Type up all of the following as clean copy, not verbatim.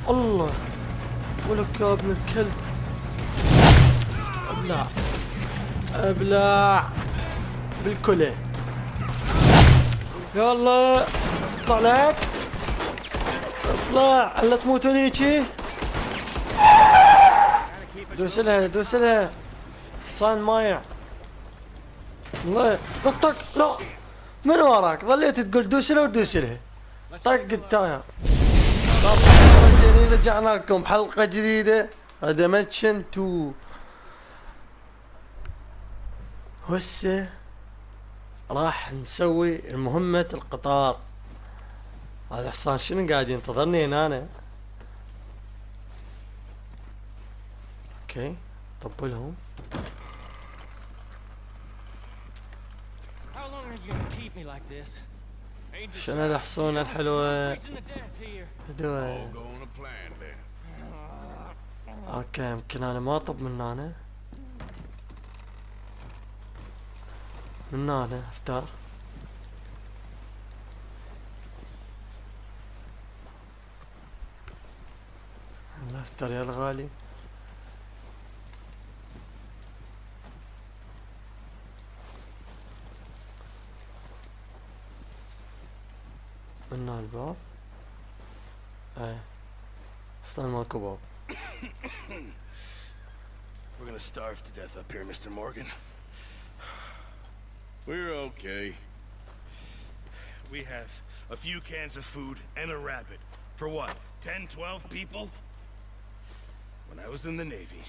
الله ولك يا ابن الكلب. ابلع ابلع بالكله. يلا اطلع لك اطلع الا تموتون هيجي. دوسلها دوسلها حصان مايع. الله طق لا من وراك ظليت تقول دوسلها ودوسلها طق التاير. زين رجعنا لكم حلقة جديدة ريدمبشن 2. وهسه راح نسوي مهمة القطار. هذا حصان شنو قاعد ينتظرني هنا أنا؟ اوكي طبلهم. شنو الحصونة الحلوة هدوء. اوكي يمكن انا ما اطب من هنا. من هنا افتار. الله افتر يا الغالي. من الباب اصلا ماكو باب. We're gonna starve to death up here, Mr. Morgan. We're okay. We have a few cans of food and a rabbit. For what, 10, 12 people? When I was in the Navy...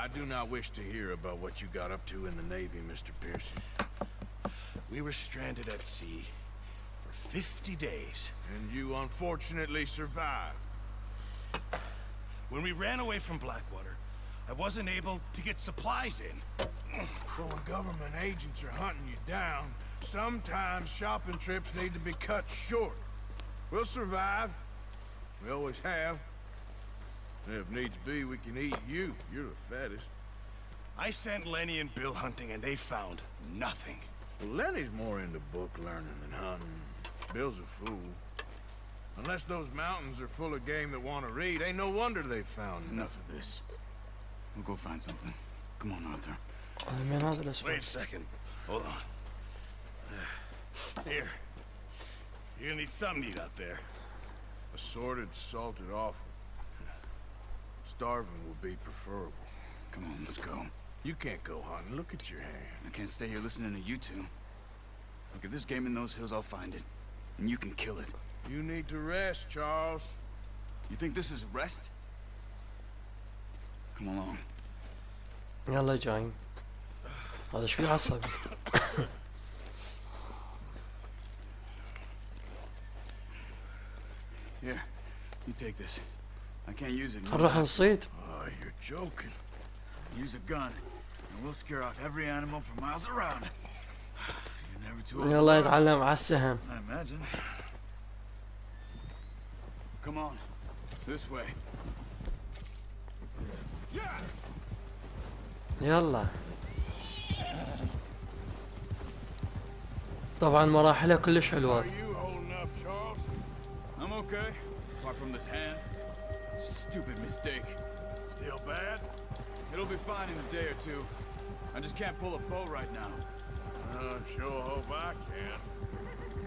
I do not wish to hear about what you got up to in the Navy, Mr. Pearson. We were stranded at sea for 50 days. And you unfortunately survived. When we ran away from Blackwater, I wasn't able to get supplies in. So when government agents are hunting you down, sometimes shopping trips need to be cut short. We'll survive. We always have. And if needs be, we can eat you. You're the fattest. I sent Lenny and Bill hunting and they found nothing. Well, Lenny's more into book learning than hunting. Bill's a fool. Unless those mountains are full of game that want to read, ain't no wonder they found enough of this. We'll go find something. Come on, Arthur. Wait a second. Hold on. Here. You're gonna need something to eat out there. Assorted, salted offal. Starving will be preferable. Come on, let's go. You can't go hunting. Look at your hand. I can't stay here listening to you two. Look, if there's game in those hills, I'll find it. And you can kill it. You need to rest, Charles. You think this is rest? Come along. يلا جايين. هذا شو العصبي؟ Here, you take this. I can't use it. نروح نصيد. Oh, you're joking. Use a gun, and we'll scare off every animal for miles around. You're never too old. يلا يتعلم على السهم. I imagine. Come on, this way. يلا. طبعا مراحلها كلش حلوات. I'm okay, apart from this hand. Stupid mistake. Still bad? It'll be fine in a day or two. I just can't pull a bow right now. I sure hope I can.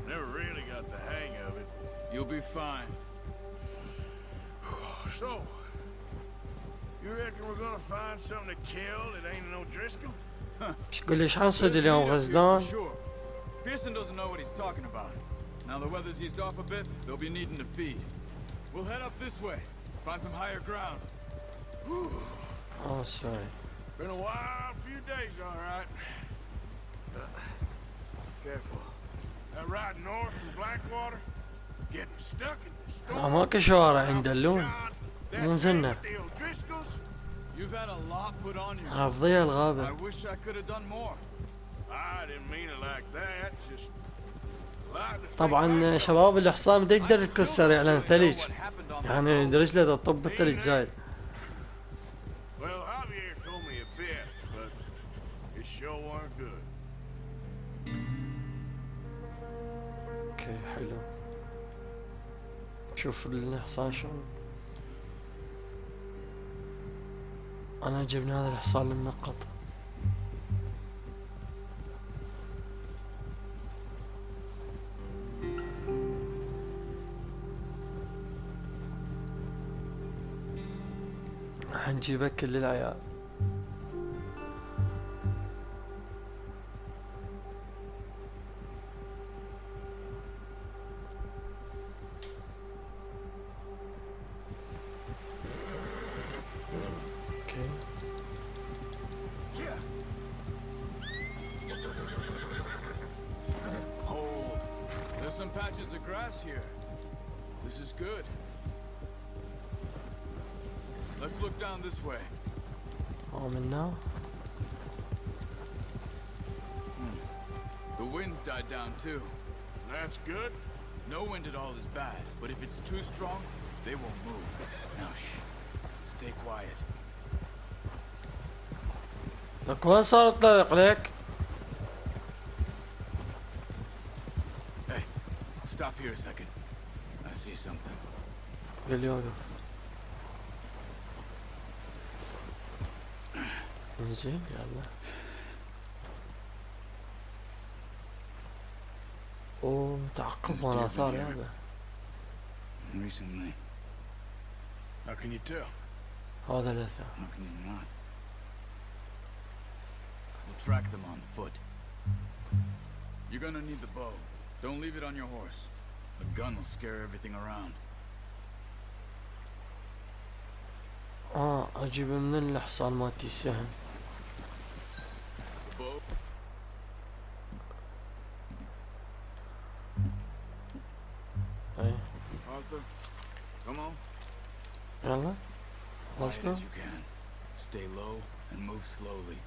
Never really got the hang of it. You'll be fine. So, you reckon we're gonna find something to kill that ain't no Driscoll? تقول لي ايش حنصيد اليوم غزلان؟ Pearson doesn't know what he's talking about. Now the weather's eased off a bit, they'll be needing to feed. We'll head up this way, find some higher ground. Oh, sorry. Been a wild few days, all right. Careful. That ride north from Blackwater, getting stuck in the storm. ماكو شوارع يندلون. مو نزلنا. You've had a lot put on you. حافظيها الغابة. I wish I could have done more. I didn't mean it like that, just طبعا شباب الحصان بده يقدر يتكسر يعلن ثلج. يعني يدرج له طب الثلج زايد. اوكي حلو. شوف الحصان شلون. انا عجبني هذا الحصان المنقط. حنجيب اكل للعيال. اوكي Hold. There's some patches of grass here. This is good. Let's look down this way. عملنا. The wind's died down too. That's good. No wind at all is bad, but if it's too strong, they won't move. Now shh. Stay quiet. لك وين صار الطريق لك؟ Hey, stop here a second. I see something. قال لي وقف. انزين يلا. اوه تعقب مال اثار هذا. Recently. How can you tell? هذا الاثار. How can you not? We'll track them on foot. You're gonna need the bow. Don't leave it on your horse. A gun will scare everything around. اجيب من الحصان مالتي السهم. The bow. اي Arthur, come on. يلا. Let's Quiet go. as you can. Stay low and move slowly.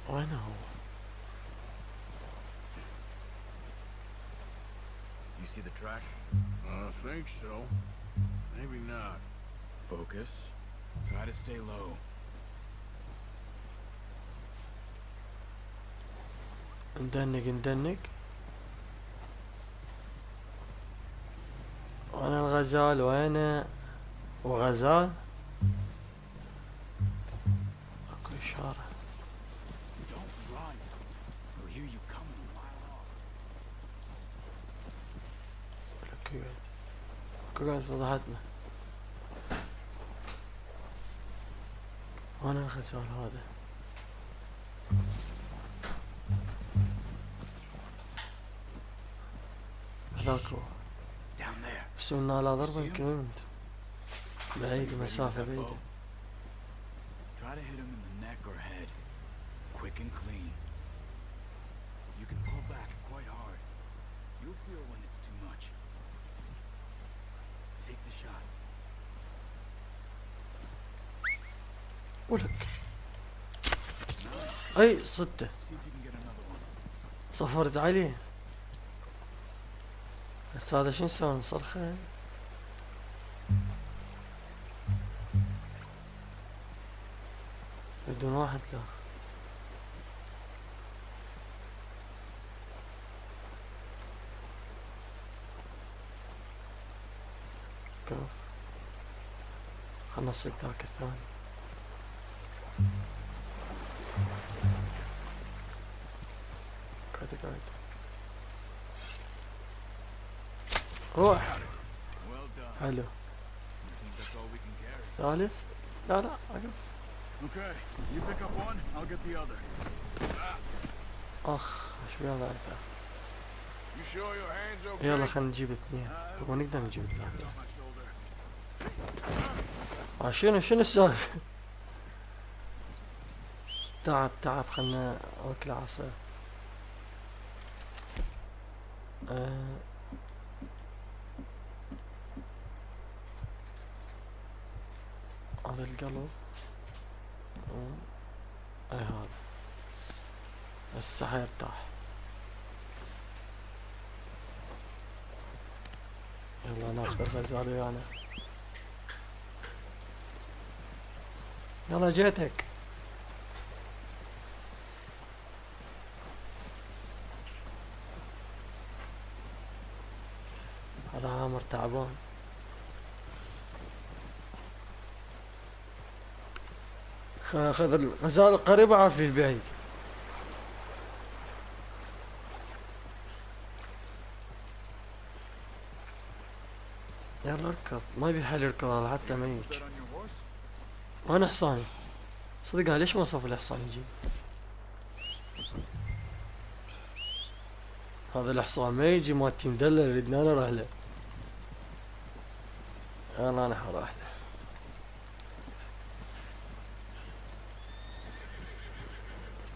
وين هو؟ You see the tracks? I think so. Maybe not. Focus. Try to stay low. ندنق ندنق. وين الغزال وين؟ وغزال؟ اكو اشارة. Don't run. They'll hear you coming a mile off. لك يقعد. اقعد فضحتنا. وين الغزال هذا؟ هذاك هو. Down there. بس من على ضربة يمكن يموت. بعيد مسافة بعيدة. Try to hit him in the neck or head. Quick and clean. You can pull back quite hard. You'll feel when it's too much. Take the shot. ولك. اي صدته. See if you can get another one. صفرت عليه. بس هذا شو نسوي نصرخه؟ بدون واحد لا. كيف؟ خلنا نصيد ذاك الثاني. قاعد روح. Well done. حلو. I think that's all we can carry. ثالث. لا عقب. Okay, you pick up one, I'll get the other. اخ ايش بيها ثالثة. You sure your hands okay? يلا خلينا نجيب اثنين. هو نقدر نجيب ثلاثة. On my shoulder. شنو السالفة؟ تعب خلنا اوكل عصا. هذا القلب. اي هذا هسه حيرتاح. يلا ناخذ الغزال ويانا. يلا جيتك. هذا عامر تعبان. خذ الغزال القريب وعافي البعيد. يلا اركض، ما يبي حل يركض هذا حتى ما يجي. وانا حصاني صدق، ليش ما صف الحصان يجي؟ هذا الحصان ما يجي مالتي مدلل، يريدنا انا اروح له. يلا انا حروح له.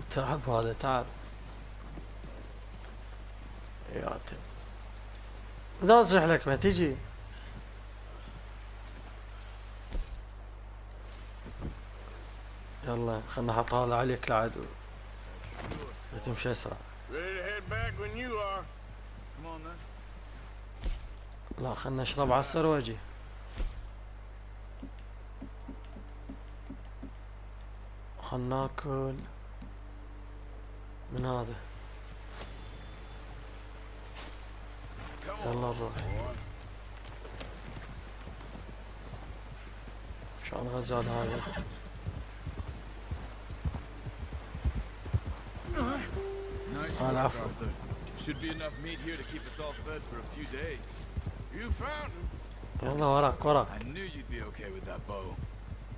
تعب هذا تعب. ياتي اذا اصيح لك ما تجي. يلا خلنا نحط هذا عليك العدو تمشي اسرع. لا خلنا نشرب عسل واجي. خلنا ناكل من هذا. يلا نروح. شلون غزال هذا؟ العفو. Should be enough meat here to keep us all fed for a few days. You found him. يلا وراك وراك. I knew you'd be okay with that bow.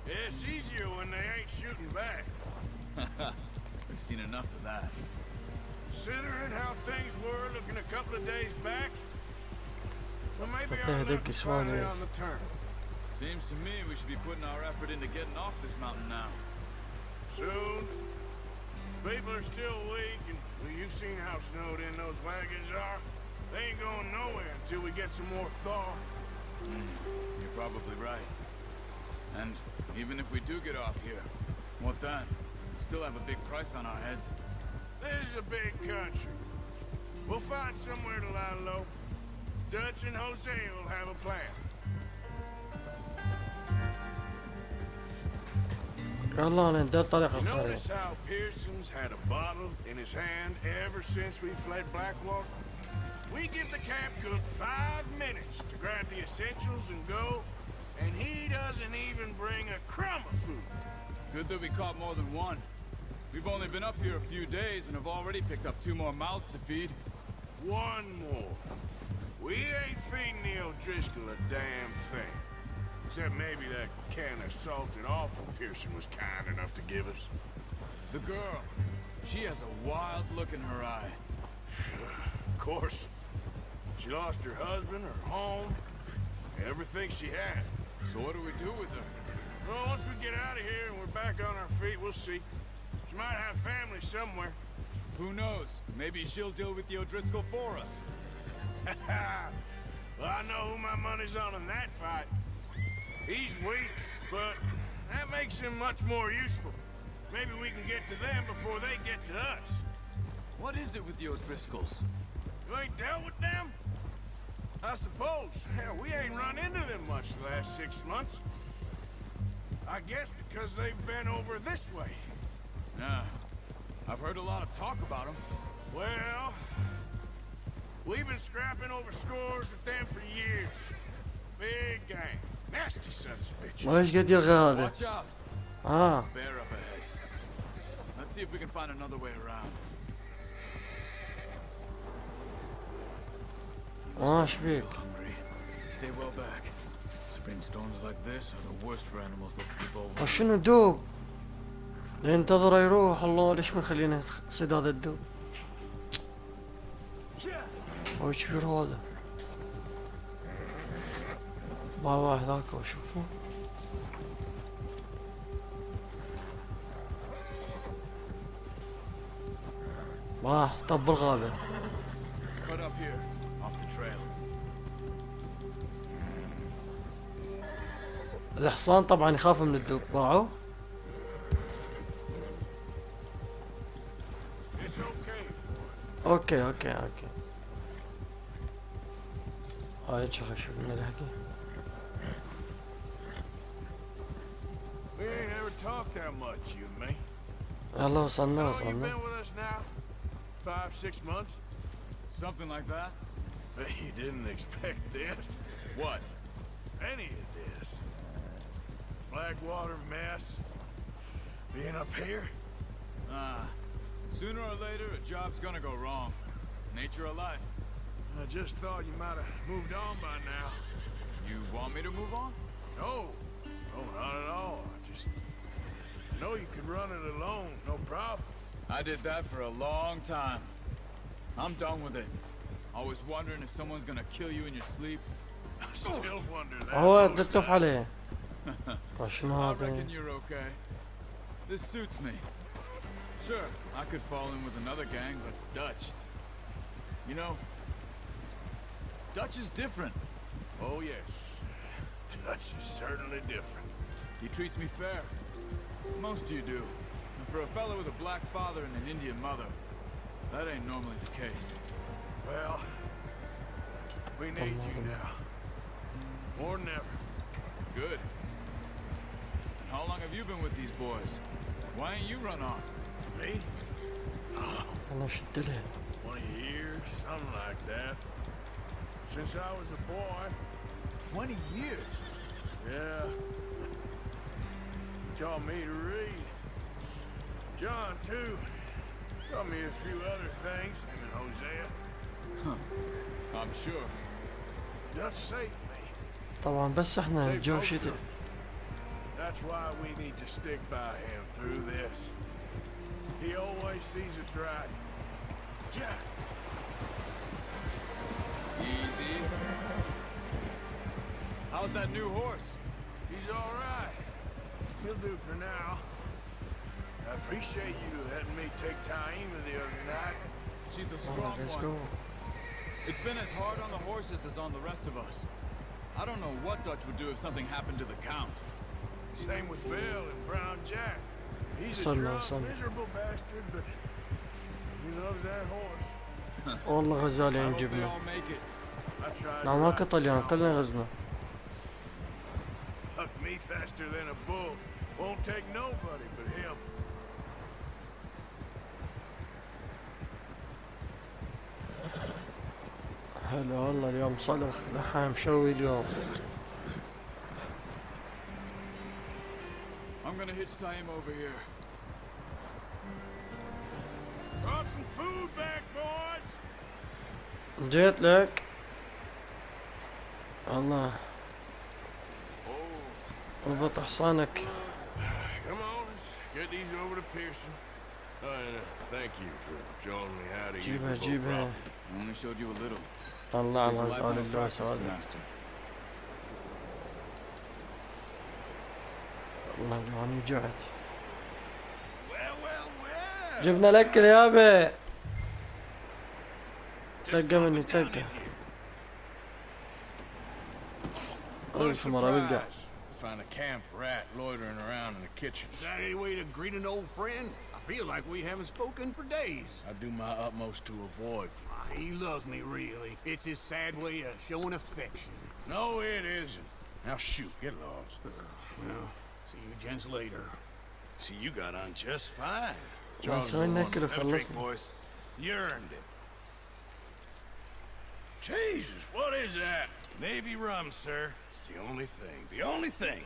Yeah, it's easier when they ain't shooting back. We've seen enough of that. Considering how things were looking a couple of days back, well, maybe I'll our say luck is finally on the turn. Seems to me we should be putting our effort into getting off this mountain now. Soon. People are still weak, and well, you've seen how snowed in those wagons are. They ain't going nowhere until we get some more thaw. You're probably right. And even if we do get off here, what then? We still have a big price on our heads. This is a big country. We'll find somewhere to lie low. Dutch and Jose will have a plan. يلا ندير طريق You القرية. notice how Pearson's had a bottle in his hand ever since we fled Blackwater? We give the camp cook 5 minutes to grab the essentials and go, and he doesn't even bring a crumb of food. Good that we caught more than one. We've only been up here a few days and have already picked up 2 more mouths to feed. 1 more. We ain't feeding the O'Driscoll a damn thing. Except maybe that can of salted offal Pearson was kind enough to give us. The girl, she has a wild look in her eye. Of course. She lost her husband, her home, everything she had. So what do we do with her? Well, once we get out of here and we're back on our feet, we'll see. She might have family somewhere. Who knows? Maybe she'll deal with the O'Driscoll for us. Well, I know who my money's on in that fight. He's weak, but that makes him much more useful. Maybe we can get to them before they get to us. What is it with the O'Driscolls? You ain't dealt with them? I suppose. Hell, we ain't run into them much the last 6 months. I guess because they've been over this way. Yeah. I've heard a lot of talk about them. Well, we've been scrapping over scores with them for years. Big gang. Nasty sons of bitches. وايش قد يلغى هذا؟ Watch out! Bear up ahead. Let's see if we can find another way around. ايش فيك؟ Hungry. Stay well back. Spring storms like this are the worst for animals that sleep over. وشنو الدوب؟ ينتظره يروح. الله ليش ما نخلينا نصيد هذا الدوب؟ وش كبير هذا؟ ما واحد ذاك وشوفوا. راح طب الغابة. Cut up here, off the trail. الحصان طبعا يخاف من الدوب. باعوا. اوكي اوكي اوكي. هاي شو شوف من الحكي. We ain't ever talked that much, you and me. يلا وصلنا How long you وصلنا. been with us now? 5, 6 months? Something like that. Bet you didn't expect this. What? Any of this. Blackwater mess. Being up here? Sooner or later, a job's gonna go wrong. Nature of life. I just thought you might have moved on by now. You want me to move on? No. No, not at all. I know you could run it alone, no problem. I did that for a long time. I'm done with it. Always wondering if someone's gonna kill you in your sleep. I still wonder that. هو most تلف nights. عليه. شنو I هذا؟ reckon you're okay. This suits me. Sure, I could fall in with another gang, but Dutch. You know, Dutch is different. Oh, yes. Dutch is certainly different. He treats me fair. Most of you do. And for a fellow with a black father and an Indian mother, that ain't normally the case. Well, we need you now. More than ever. Good. And how long have you been with these boys? Why ain't you run off? Me? أنا شد له. 20 years, something like that. Since I was a boy. 20 years? Yeah. Taught me to read. John, too. Taught me a few other things, him and Hosea. I'm sure. Dutch saved me. طبعا بس احنا Saved الجو most of شتي. us. That's why we need to stick by him through this. He always sees us right. Yeah. Easy. How's that new horse? He's all right. He'll do for now. I appreciate you letting me take Taima the other night. She's a Alright, strong let's one. go. It's been as hard on the horses as on the rest of us. I don't know what Dutch would do if something happened to the Count. Same with Bill and Brown Jack. He's a Son, drunk, son. miserable bastard, but he loves that horse. والله غزال I عين hope they جبنا. all make it. I tried لا to ما ride كطليان down. كلنا غزنا. Huck me faster than a bull. Won't take nobody but him. هلا والله اليوم صلخ لحام مشوي اليوم. I'm gonna hitch Taima over here. Brought some food back, boys. جيت لك. الله. ربط حصانك. Come on, let's get these over to Pearson. And thank you for showing me how to use the جيبها boat جيبها. properly. I only showed you a little. الله على There's a غزال lifetime of اللي practice to سوالف. master. والله اليوم جعت. Well. جبنا لك اليابا. Just تلقى drop مني it down تلقى. in here. What What a a surprise. surprise. Find a camp rat loitering around in the kitchen. Is that any way to greet an old friend? I feel like we haven't spoken for days. I do my utmost to avoid. He loves me, really. It's his sad way of showing affection. No, it isn't. Now shoot, get lost. Well, see you gents later. See, you got on just fine. ما سوينا ناكل Have a drink, وخلصنا. boys. You earned it. Jesus, what is that? Navy rum, sir. It's the only thing. The only thing.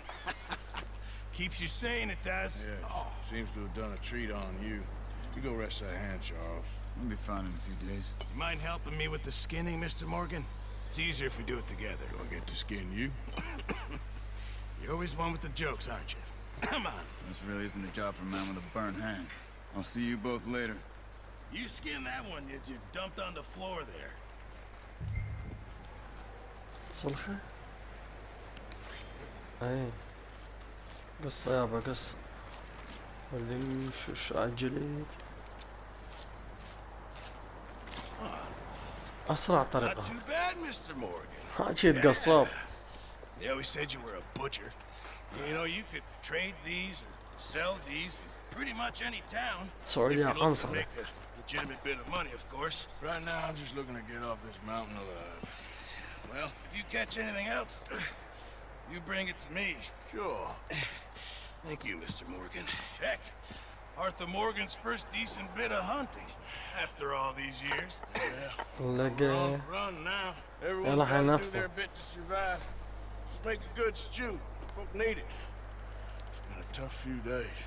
Keeps you sane, it does. Yes, seems to have done a treat on you. You go rest that hand, Charles. I'll be fine in a few days. You mind helping me with the skinning, Mr. Morgan? It's easier if we do it together. Do I get to skin you? You're always one with the jokes, aren't you? Come on. This really isn't a job for a man with a burnt hand. I'll see you both later. You skin that one you dumped on the floor there. صلخة. اي. قصة يابا قصة. واللي شو عجلت. أسرع Not طريقة. too bad, Mr. Morgan. هاجي قصاب. They always said you were a butcher. You know, you could trade these or sell these in pretty much any town. If سعودية you look to خمسة. make a legitimate bit of money, of course. Right now, I'm just looking to get off this mountain alive. Well, if you catch anything else, you bring it to me. Sure. Thank you, Mr. Morgan. Heck, Arthur Morgan's first decent bit of hunting after all these years. لقى Run now. Everyone's يلا got to do حننفذ. their bit to survive. Just make a good stew. Folk need it. It's been a tough few days.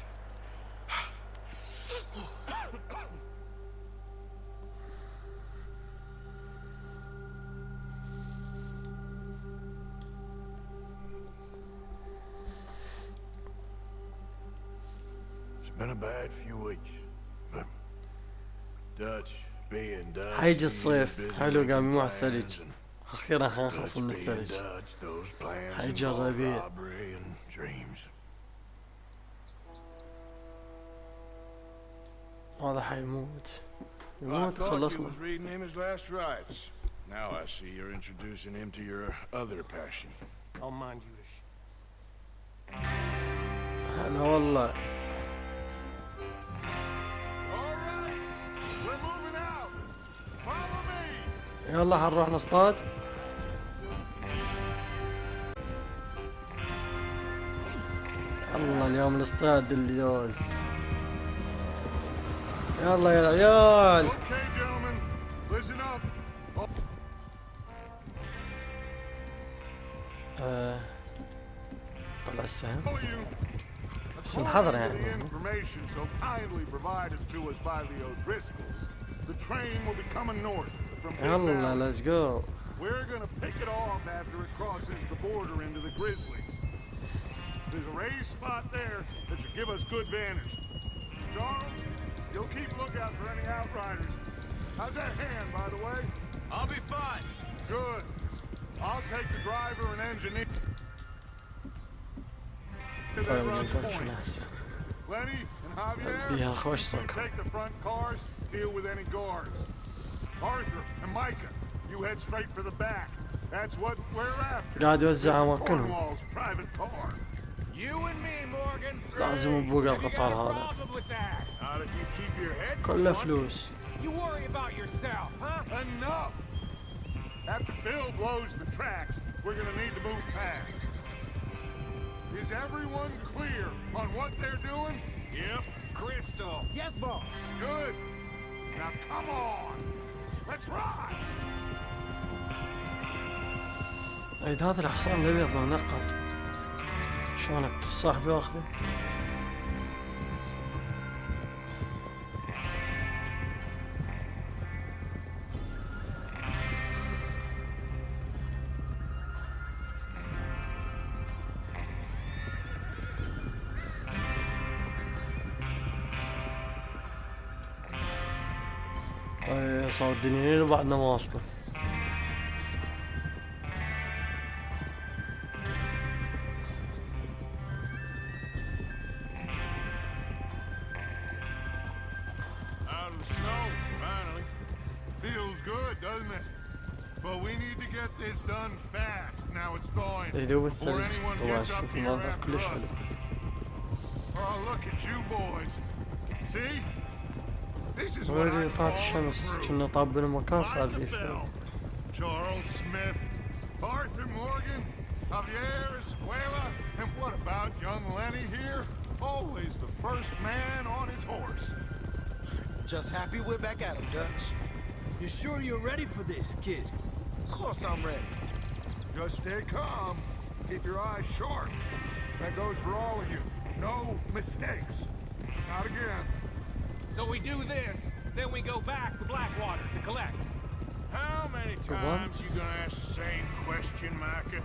It's been a bad few weeks, but Dutch being Dutch. حيجي الصيف حلو قام مع الثلج اخيرا حنخلص من الثلج. حيجي الربيع. هذا حيموت يموت خلصنا. reading him his last rites. Now I see you're introducing him to your other passion. I'll mind you. انا والله We're moving out. Follow me. يلا حنروح نصطاد. يلا اليوم نصطاد الليوز. يلا يا عيال. Okay, gentlemen, listen up. طلع السهم All you. بس الحظر The يعني. information so kindly provided to us by the O'Driscolls. The train will be coming north from Big يلا Valley. let's go. We're gonna pick it off after it crosses the border into the Grizzlies. There's a raised spot there that should give us good vantage. Charles, you'll keep lookout for any outriders. How's that hand, by the way? I'll be fine. Good. I'll take the driver and engineer. to that طيب run نقول شنو point. احسن. Lenny and Javier, اديها خوش you صك. take the front cars, deal with any guards. Arthur and Micah, you head straight for the back. That's what we're after. قاعد يوزع Mr. اماكنهم. Cornwall's private car. You and me, Morgan. لازم نبوق You got القطار a هذا. problem with that? Not if you keep your head for كله once. فلوس. You worry about yourself, huh? Enough! After Bill blows the tracks, we're gonna need to move fast. Is everyone clear on what they're doing? Yep. Crystal. Yes, boss. Good. Now come on. Let's ride. عيد هذا الحصان الابيض لو نقط شلونك صاحبي واخذه. صار الدنيا وبعدنا ما واصله. Out of the snow, finally. Feels good, doesn't it? But we need to get this done fast. Now it's thawing. يدوب Before الثلج anyone طبعا gets up شوف here المنظر after كلش us. حلو. Oh, look at you boys. See? This is what ويلي I طلعت call a الشمس crew. كنا طابين مكان صار Mind لي the فيه. bell. Charles Smith, Arthur Morgan, Javier Escuela, and what about young Lenny here? Always the first man on his horse. Just happy we're back at him, Dutch. You sure you're ready for this, kid? Of course I'm ready. Just stay calm. Keep your eyes sharp. That goes for all of you. No mistakes. Not again. So we do this, then we go back to Blackwater to collect. How many what? times you gonna ask the same question, Micah?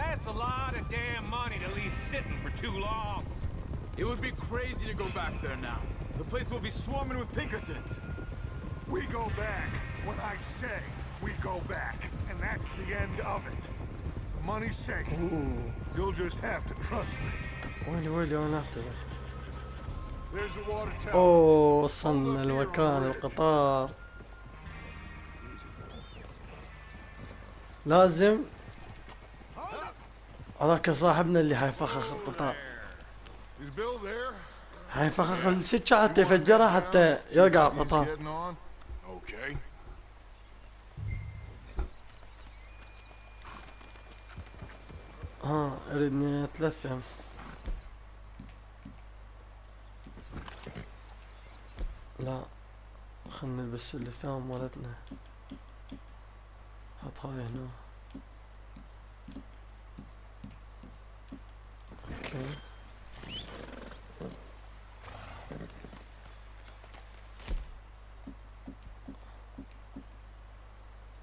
That's a lot of damn money to leave sitting for too long. It would be crazy to go back there now. The place will be swarming with Pinkertons. We go back when I say we go back, and that's the end of it. The money's safe. اوه You'll just have to trust me. ويلي ويلي وانا احتضر. There's the water tower. اوه وصلنا المكان القطار. لازم هذاك صاحبنا اللي حيفخخ القطار Is Bill there? حيفخخ السكة حتى يفجرها حتى يقع He's القطار. getting on. Okay. ها اريدني اتلثم. لا خلنا نلبس اللثام مالتنا. حط هاي هنا. اوكي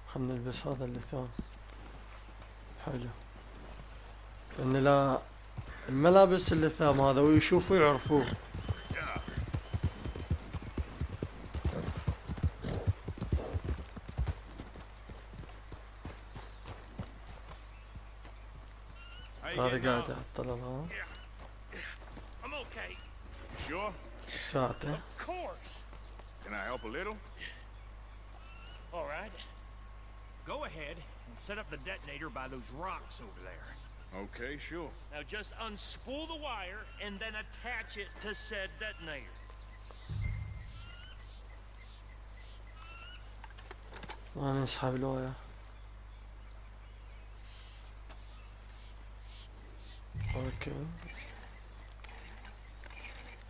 خلنا نلبس هذا اللثام. حلو، لان لا الملابس اللثام هذا ويشوفوا يعرفوه. هذا قاعد يحط الألغام. Sure? ساعته. Can I help a little? All right. Go ahead and set up the detonator by those rocks over there. Okay, sure. Now just unspool the wire and then attach it to said detonator. ما نسحب الواير. اوكي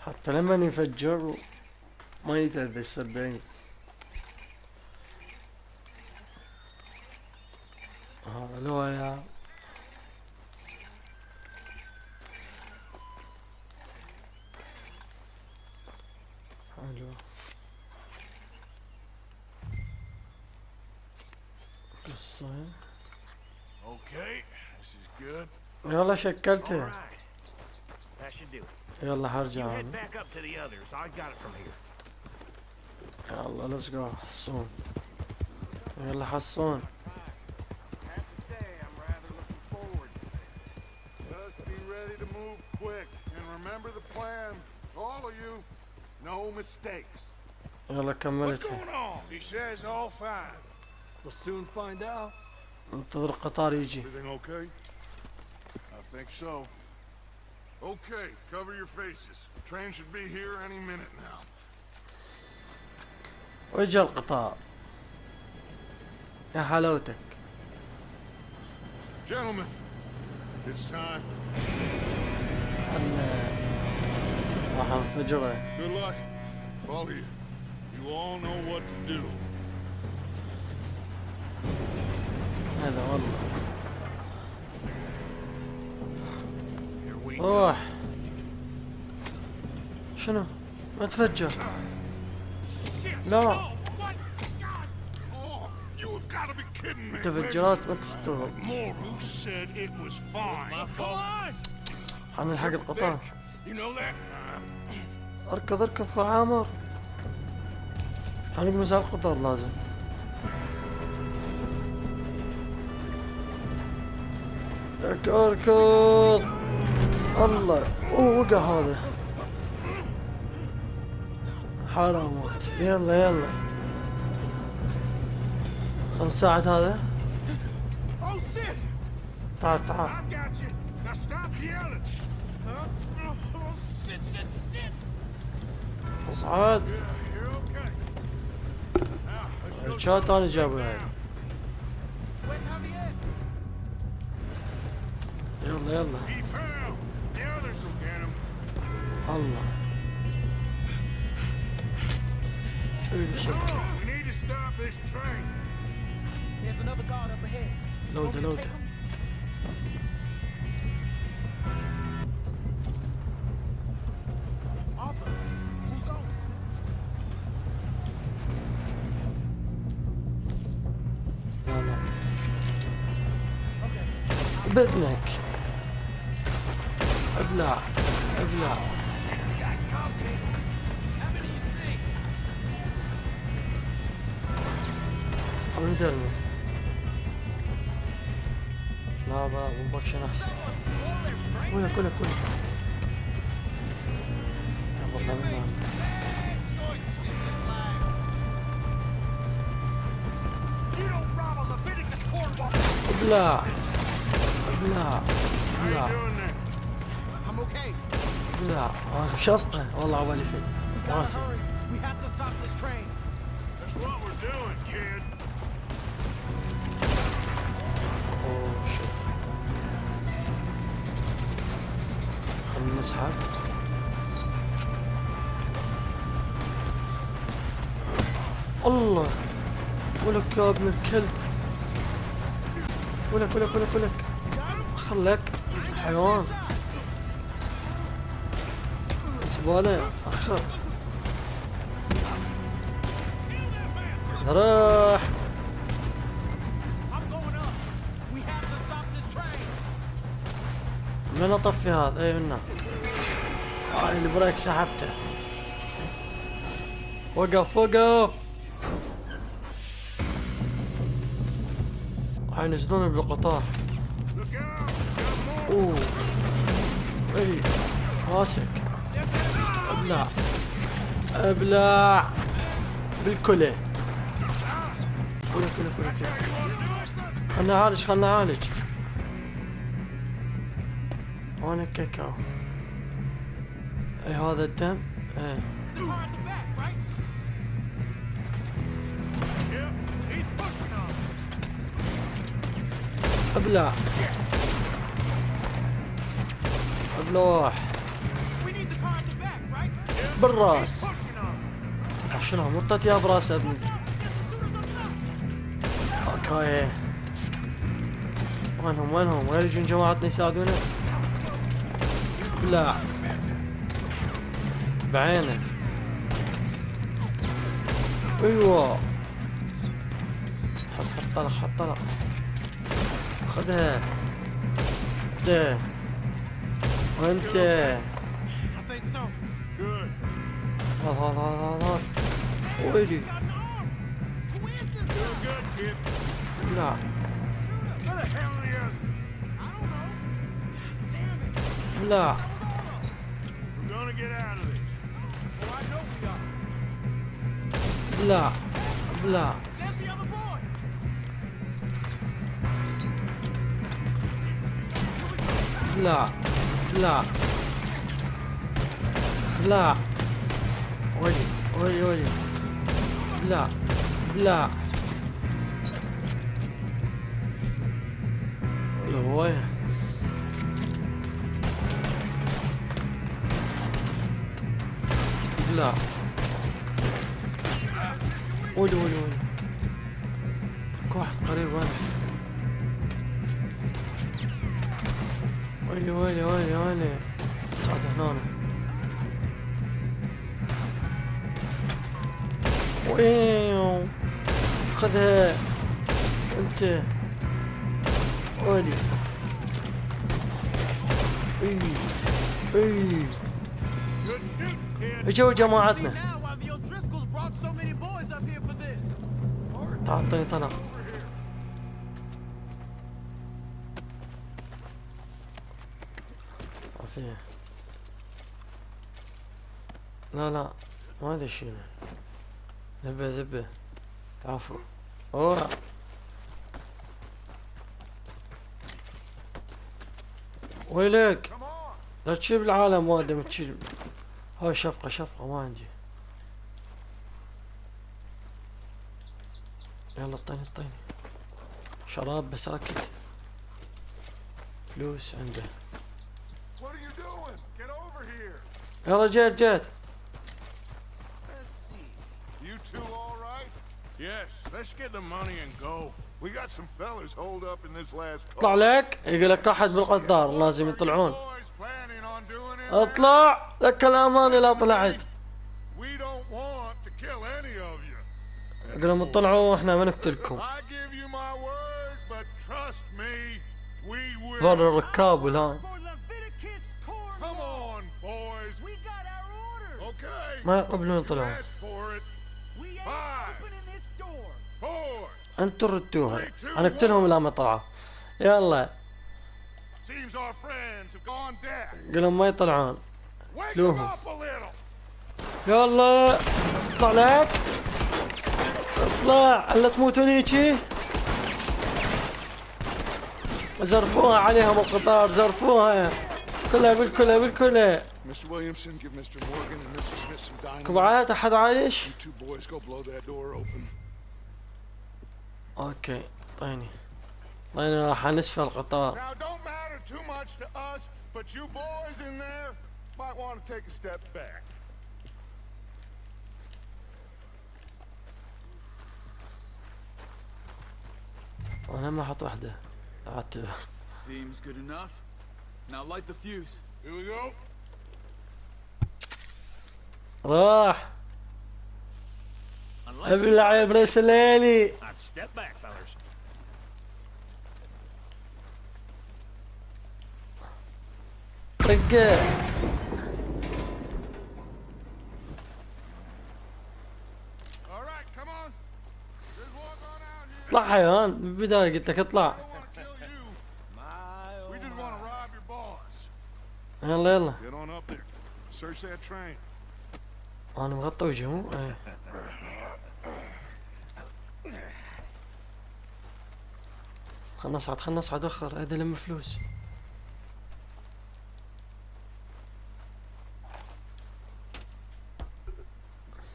حتى لما ينفجر ما يتأذى يصير بعيد. هذا الواير. حلو. قصة. Okay, this is good. يلا شكلته. That should do it. يلا You حرجع head أنا. back up to the others. I got it from here. يلا let's go حصون. يلا حصون. I have to say, I'm rather looking forward to this. Just be ready to move quick, and remember the plan. All of you, no mistakes. يلا What's كملت. going on? He says all fine. We'll soon find out. انتظر القطار يجي. Everything okay? I think so. Okay, cover your faces. Train should be here any minute now. وجه القطار. يا حلاوتك. Gentlemen, it's time. راح انفجره. Good luck, all of you. You all know what to do. هذا والله. Here we روح. شنو؟ ما تفجر. لا Oh, you have got to be kidding me. تفجيرات ما تستوعب. More who said it was fine. Come on. حنلحق القطار. You know that? اركض اركض في عامر. حنقمز على القطار لازم. اركض. الله وقع هذا. حاله موت. يلا يلا. خل نساعد هذا. Oh shit! تعال تعال. I got you. Now stop yelling. اصعد. You're okay. Now let's go. الشات انا جابه. يلا يلا. He fell. The others will get him. الله. ايه شك. We need to stop this train. There's another guard up ahead. لودة لودة. Arthur, who's going? لا لا. Okay. بإذنك. ابلع ابلع. حاول ترمي. لا بقى بومبكشن احسن. كلها كلها كلها. يلا منها. ابلع ابلع ابلع Doing that. I'm okay. ابلع. شفقة والله عبالي فت. راسي. We have to stop this train. That's what we're doing, kid. اوه شت. خلنا نسحب. الله ولك يا ابن الكلب، ولك ولك ولك ولك، خلك حيوان زبالة اخر. راح من اطفي هذا؟ اي منه هاي البريك سحبته. وقف وقف. هاي ينزلون بالقطار. اوه اي ماسك. ابلع ابلع بالكله. كله كله كله. خلنا نعالج خلنا نعالج. وين الكاكاو؟ اي هذا الدم. ايه ابلع ابلوح بالراس. شنو مرتت يا براس ابني؟ اوكي وينهم وين يجون جماعتنا يساعدونا؟ لا بعينه. ايوه حط طلق خذها انت وانت. هذا ويلي لا لا لا لا لا لا لا ويلي لا لا الهواية لا ولي واحد قريب ويلي أسعد هنا. ويو خذها انت ويلي. اي اجوا جماعتنا. تعال اعطيني طلق. عافية. لا ما ادري شيله. ذبه تعافوا. اوه ويلك لا تشيل العالم وادم تشيل. هاي شفقة ما عندي. يلا اعطيني شراب بس ركت. فلوس عنده. يلا جيت. Yes, let's get the money and go. We got some fellas holed up in this last call. اطلع لك يقول لك راحت بالقطار لازم يطلعون. اطلع لك الامان لا طلعت. اقول لهم اطلعوا واحنا ما نقتلكم. ضر الركاب والهان ما يقبلون يطلعون. انتوا ردوها انا اقتلهم لا ما طلعوا. يلا قلهم ما يطلعون قتلوهم. يلا اطلع لك اطلع الا تموتون هيجي. زرفوها عليهم القطار زرفوها كلها بالكلها. كبعات احد عايش؟ اوكي طيني راح نسفى القطار. انا ما احط واحدة. اعتذر. Seems good enough. Now light the fuse. Here we go. راح. Unless ابي اللعيب رسليني. I'd step back, fellas. رقة. All right, come on. Just walk on out here. اطلع حيوان من البداية قلت لك اطلع. I don't want to kill you. My, We just want to rob your boss. يلا يلا. Get on up there. Search that train. انا مغطى وجهي مو؟ ايه. خلنا نصعد خلنا نصعد اخر هذا لم فلوس.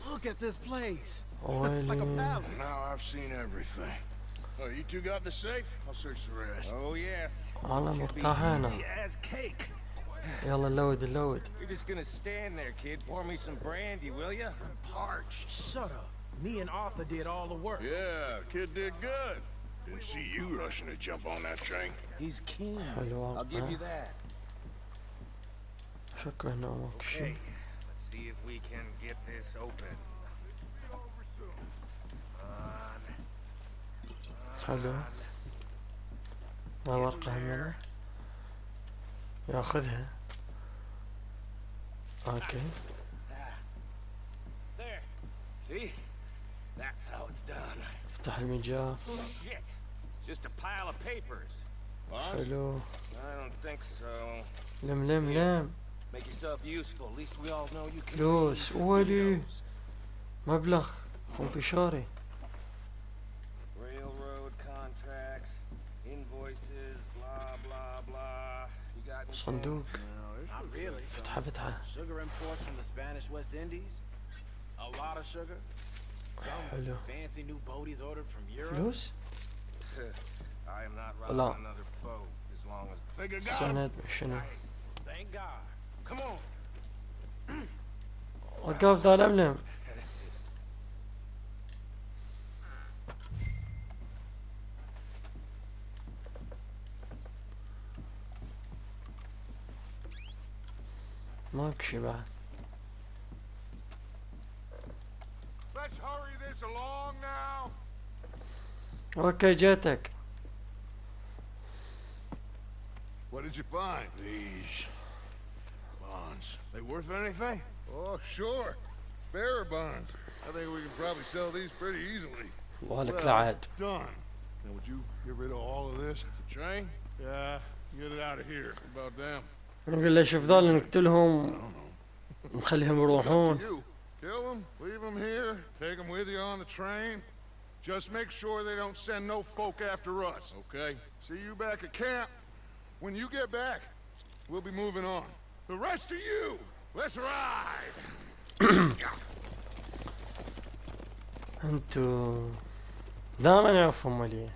Look at this place. It's like a ويلي. palace. Now I've seen everything. Oh, you two got the safe? I'll search the rest. Oh, yes. انا مرتاح هنا. Easy as cake. يلا اللود اللود. You're just gonna stand there, kid. Pour me some brandy, will ya? I'm parched. Shut up. Me and Arthur did all the work. Yeah, kid did good. Didn't see you rushing to jump on that train. He's keen. حلو I'll give you والله. that. شكرا نومك Hey, شيء. let's see if we can get this open. حلو. ما ورقة همنا. ياخذها. اوكي. There. See? That's how it's done. افتح المجال. Shit. Just a pile of papers. حلو. I don't think so. لم لم لم. Make yourself useful. At least we all know you can. فلوس ولي. مبلغ. خنفشاري. Railroad contracts, invoices, blah blah blah. You got anything? صندوق. Not really. فتحة فتحة. Sugar imports from the Spanish West Indies. A lot of sugar. Some حلو. fancy new boaties ordered from Europe. فلوس. I am not Allah. riding another boat as long as. Think I got him. سند شنو؟ Thank God. Come on. وقف ذا لملم. ماكو شي بعد. Let's hurry this along now. اوكي جيتك. What did you find? These bonds. They worth anything? Oh, sure. Bearer bonds. I think we can probably sell these pretty easily. والك لعاد. Done. Now, would you get rid of all of this? The train? Yeah, get it out of here. What about them? نقول له شوف ذول نقتلهم نخليهم Up يروحون. to you. Kill them, leave them here, take them with you on the train. Just make sure they don't send no folk after us. Okay. See you back at camp. When you get back, we'll be moving on. The rest of you, let's ride! انتو دائما يعرفهم مالي.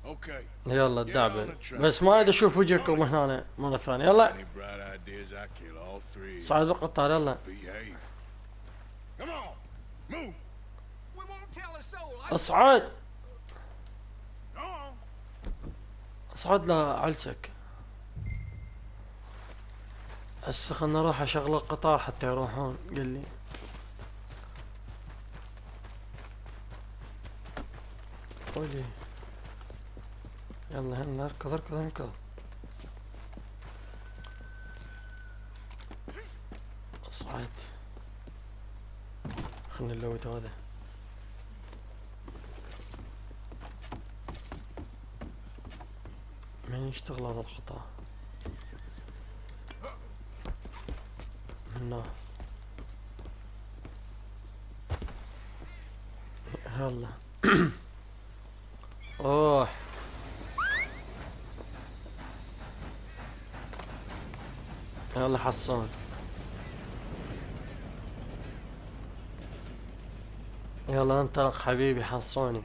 Okay. يلا الدعبل بس ما اريد اشوف وجهكم هنا مرة ثانية. يلا Any bright ideas? I kill all three. صعد بالقطار يلا. Behave. Come on. Move. We won't tell a soul. اصعد Go on. اصعد لعلسك. هسه خلنا نروح اشغل القطار حتى يروحون. قل لي قولي. يلا هنا اركض اركض اركض. اصعد. خلنا نلود هذا. من يشتغل هذا القطار؟ هنا. يلا. اوه يلا حصان. يلا انطلق حبيبي حصوني.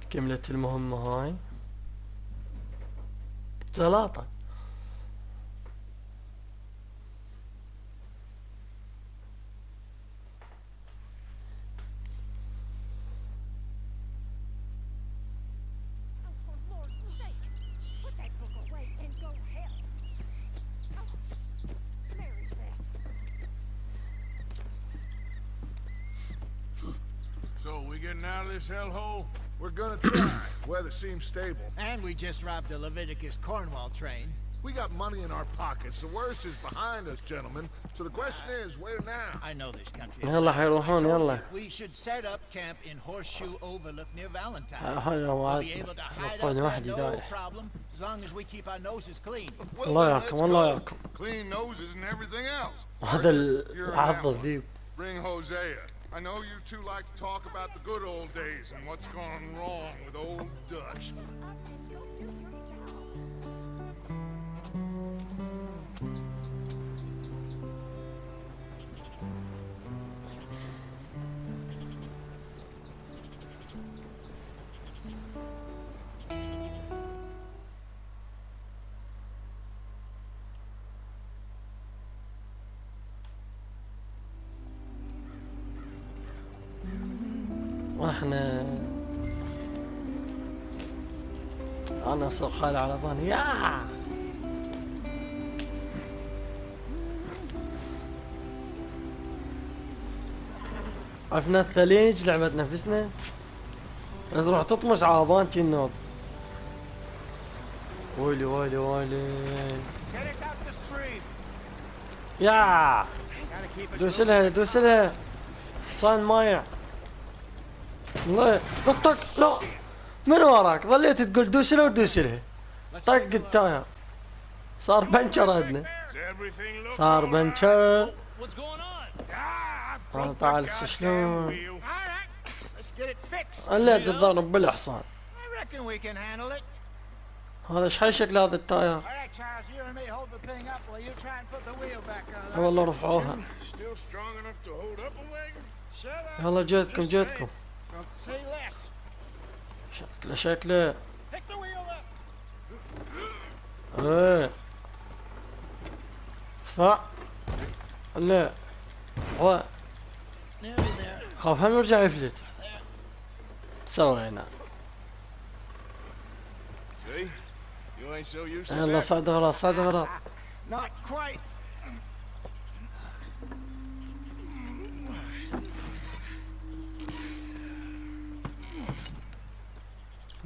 كملت المهمة هاي. زلاطة. getting out of this hellhole? We're gonna try. Weather seems stable. And we just robbed a Leviticus Cornwall train. We got money in our pockets. The worst is behind us, gentlemen. So the question is, where now? I know this country. يلا حيروحون يلا. We should set up camp in Horseshoe Overlook near Valentine. هذا We'll be able to hide وعدنا up واحد there, no يدايح. problem, as long as we keep our noses clean. الله then يعاقب let's الله go. يعاقب. Clean noses and everything else. هذا You're an العضة outlaw. ذي. Bring Hosea. I know you two like to talk about the good old days and what's gone wrong with old Dutch. واحنا انا صخال على ظني يا عرفنا الثليج لعبة نفسنا تروح تطمش على ضانتي النوب ويلي ويلي ويلي يا دوسلها دوسلها حصان مايع لا طق لا من وراك ظليت تقول دوسلها ودوسلها طق التاير صار بنشر عندنا صار بنشر تعال شلون اللي تتضارب بالحصان هذا ايش حي شكل هذا التاير والله رفعوها يلا جيتكم جيتكم شكله ايه ادفع لا هو خاف هم يرجع يفلت سوينا يلا صعد غلط صعد غلط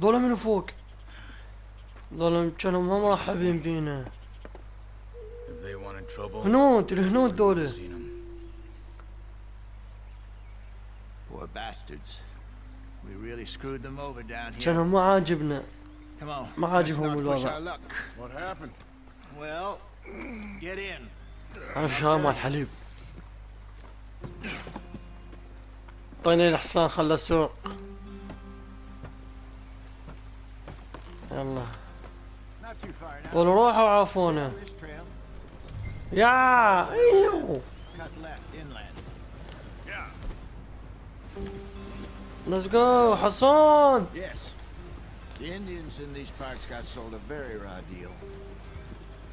دول من فوق دول كانوا ما مرحبين بينا هنود الهنود دول كانوا ما عاجبنا ما عاجبهم الوضع عارف شهر مع الحليب طيني الحصان خلى السوق يلا قولوا روحوا عافونا يا ايوه Let's go حصان The Indians in these parts got sold a very raw deal.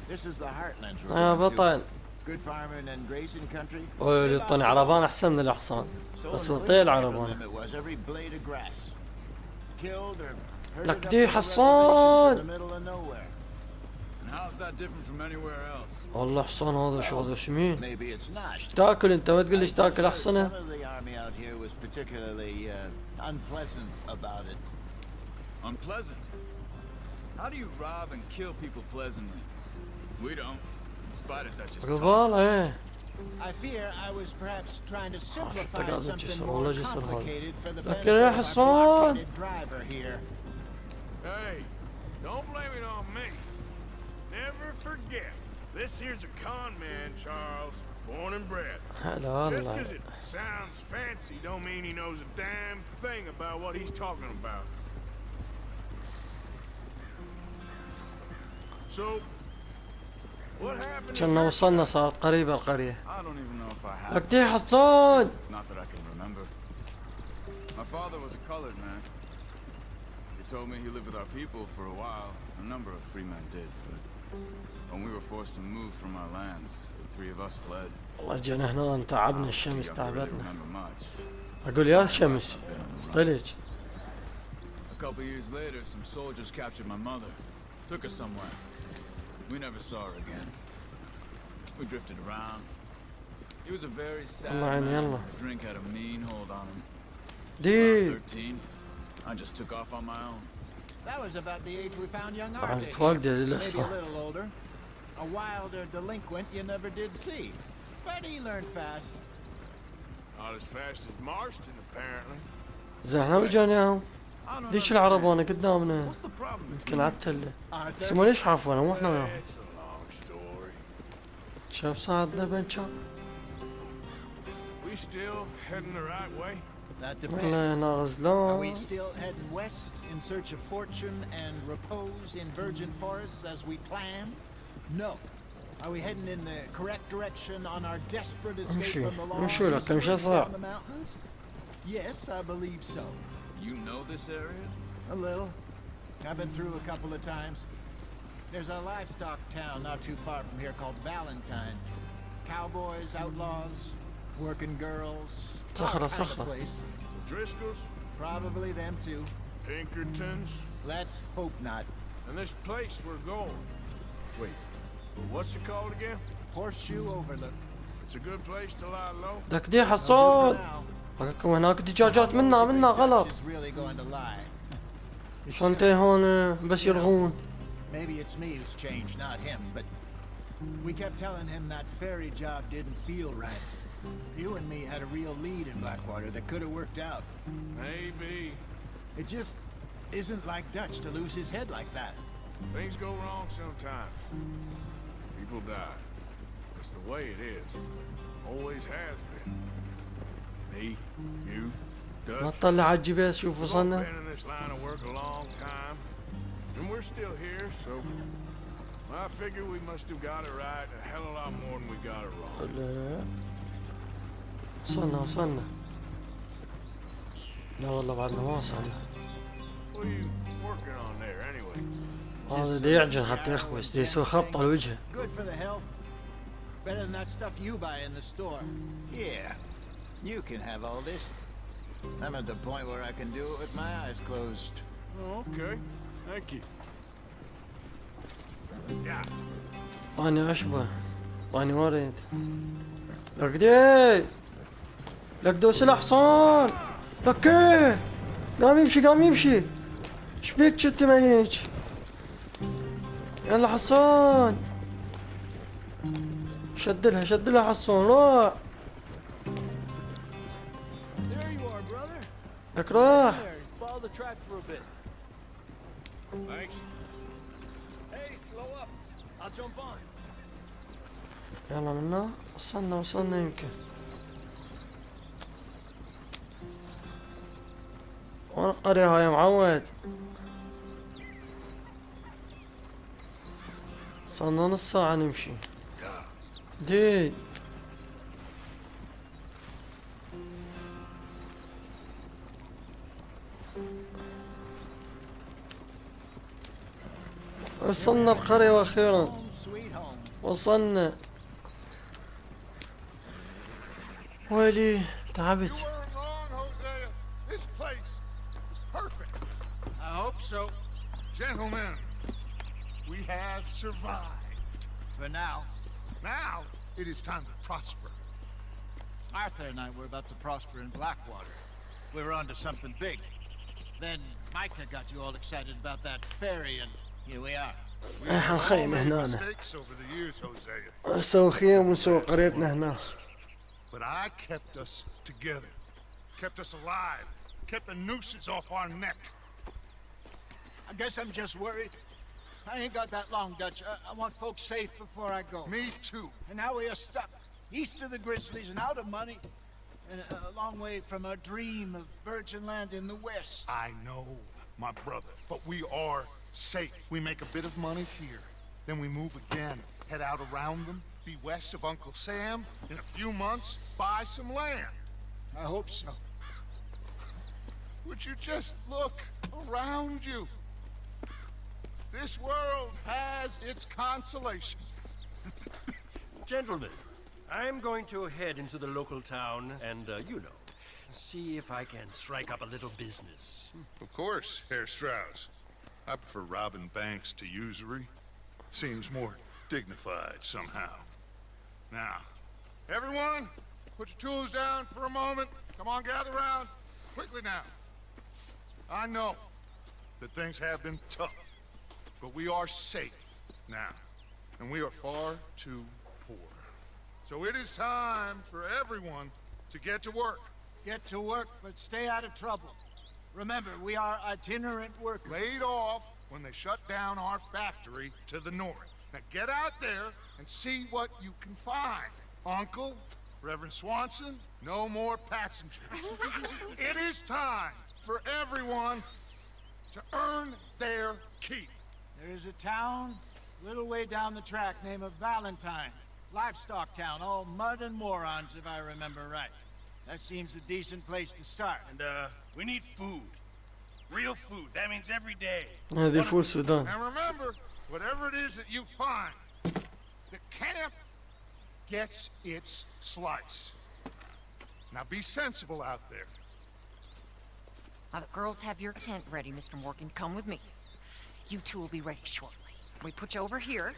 This is the heartlands we're يا going to. بطل Good farming and grazing country. اوه طني عربان احسن من الحصان بس بطيل عربان It was every blade of grass. Killed or herded لك up دي in حصان the middle of nowhere. And how's that different from anywhere else? والله حصان هذا شو هذا شمين Maybe it's not. ايش تاكل انت ما تقول ليش تاكل Some احسنه of the army out here was particularly unpleasant about it. Unpleasant? How do you rob and kill people pleasantly? We don't, in spite of Dutch's talk. قبال ايه I fear I was perhaps trying to simplify تقعد something تجسر more والله جسر هذا complicated for the لكن benefit يا of our حصان blockheaded driver here. Hey, don't blame it on me. Never forget, this here's a con man, Charles, born and bred. هلا Just والله 'cause it sounds fancy don't mean he knows a damn thing about what he's talking about. So, what happened? كنا وصلنا صارت قريبة القرية I don't even know if I have. لك دي حصان Not that I can remember. My father was a colored man. He told me he lived with our people for a while. A number of free men did, but when we were forced to move from our lands, the three of us fled. والله جينا هنا تعبنا الشمس I don't really تعبتنا remember much. اقول يا شمس ثلج A couple years later, some soldiers captured my mother, took her somewhere. We never saw her again. We drifted around. He was a very sad الله يعين man. يلا Drink had a mean hold on him. دي 13. I just took off on my own. That was about the age we found young بعد Artie. والدي Maybe a للإحصاء. little older. A wilder delinquent you never did see. But he learned fast. Not as fast as Marston, apparently. زين احنا وجانا I don't ديش understand. العربانة قدامنا. What's the problem يمكن between على you? التلة. Arthur, بس ما ليش حافظنا مو احنا وياهم. It's a long story. شاف ساعدنا بنشا. We still heading the right way? that والله depends. هنا Are we غزلان. still heading west in search of fortune and repose in virgin forests as we planned? No. Are we heading in the correct direction on our desperate escape امشي. from the long امشي لك، امشي distance صح. down the mountains? Yes, I believe so. You know this area? A little. I've been through a couple of times. There's a livestock town not too far from here called Valentine. Cowboys, outlaws, working girls. all صخرة kind of صخرة. place. Driscoll's? Probably them too. Pinkertons? Let's hope not. And this place we're going. Wait, what's it called again? Horseshoe Overlook. It's a good place to lie low. ذاك دي I'll do حصاد. for now. حقكم هناك دجاجات منا غلط. She's really going to lie. It's شو انت just- هون بس يرغون. Maybe it's me who's changed, not him, but we kept telling him that ferry job didn't feel right. You and me had a real lead in Blackwater that could have worked out. Maybe. It just isn't like Dutch to lose his head like that. Things go wrong sometimes. People die. That's the way it is. Always has been. Me, you, ما Dutch. تطلع على الجي بي اس شوف We've all وصلنا. been in this line of work a long time. And we're still here, so I figure we must have got it right a hell of a lot more than we got it wrong. وصلنا. لا والله بعدنا ما وصلنا. What are you working on there anyway? هذا دي يعجن حتى يخبز دي يسوي خط على وجهه. Good for the health. Better than that stuff you buy in the store. Yeah, you can have all this. I'm at the point where I can do it with my eyes closed. Oh, okay. Thank you. Yeah. طاني اشبه. طاني ورد. لك دي. لك دوس الحصان. لك ايه. قام يمشي. شبيك شت ما هيك. يلا حصان. شدلها حصان روح. There you are, brother. لك راح. There, follow the track for a bit. Thanks. Hey, slow up. I'll jump on. يلا منا وصلنا يمكن. وين القرية هاي يا معود؟ صلنا نص ساعة نمشي. دي وصلنا القرية واخيرا. Home sweet home. وصلنا. ويلي تعبت. You weren't wrong, Hosea. This place is perfect. I hope so. Gentlemen, we have survived. For now. Now, it is time to prosper. Arthur and I were about to prosper in Blackwater. We were onto something big. Then Micah got you all excited about that ferry, and here we are. We have all حنخيم made هنا. mistakes over the years, Hosea. نسوي خيم ونسوي قريتنا هنا. But I kept us together. Kept us alive. Kept the nooses off our neck. I guess I'm just worried. I ain't got that long, Dutch. I want folks safe before I go. Me too. And now we are stuck, east of the Grizzlies and out of money, and a long way from our dream of virgin land in the west. I know, my brother, but we are safe. We make a bit of money here, then we move again, head out around them, be west of Uncle Sam. In a few months, buy some land. I hope so. Would you just look around you? This world has its consolations. Gentlemen, I'm going to head into the local town and, see if I can strike up a little business. Of course, Herr Strauss. I prefer robbing banks to usury. Seems more dignified somehow. Now, everyone, put your tools down for a moment. Come on, gather round. quickly now. I know that things have been tough, but we are safe now, and we are far too poor. So it is time for everyone to get to work. Get to work, but stay out of trouble. Remember, we are itinerant workers. Laid off when they shut down our factory to the north. Now get out there and see what you can find. Uncle, Reverend Swanson, no more passengers. It is time for everyone to earn their keep. There is a town a little way down the track named Valentine. Livestock town, all mud and morons, if I remember right. That seems a decent place to start. And, we need food. Real food. That means every day. هذه فول السودان. And remember, whatever it is that you find, the camp gets its slice. Now be sensible out there. Now the girls have your tent ready, Mr. Morgan. Come with me. You two will be ready shortly. We put you over here.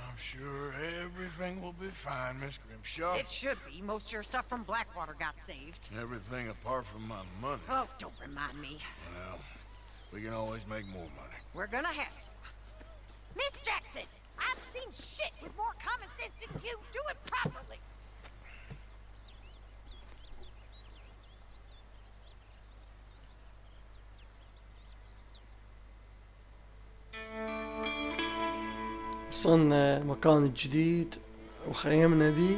I'm sure everything will be fine, Miss Grimshaw. It should be. Most of your stuff from Blackwater got saved. Everything apart from my money. Oh, don't remind me. Well, we can always make more money. We're gonna have to. Miss Jackson, I've seen shit with more common sense than you. Do it properly. وصلنا مكان جديد وخيمنا بيه.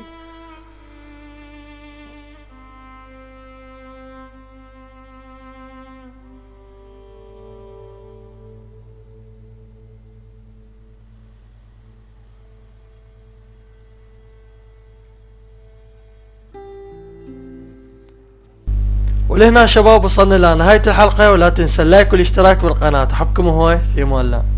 ولهنا شباب وصلنا لنهاية الحلقة، ولا تنسى اللايك والاشتراك بالقناة. أحبكم هواي، في أمان الله.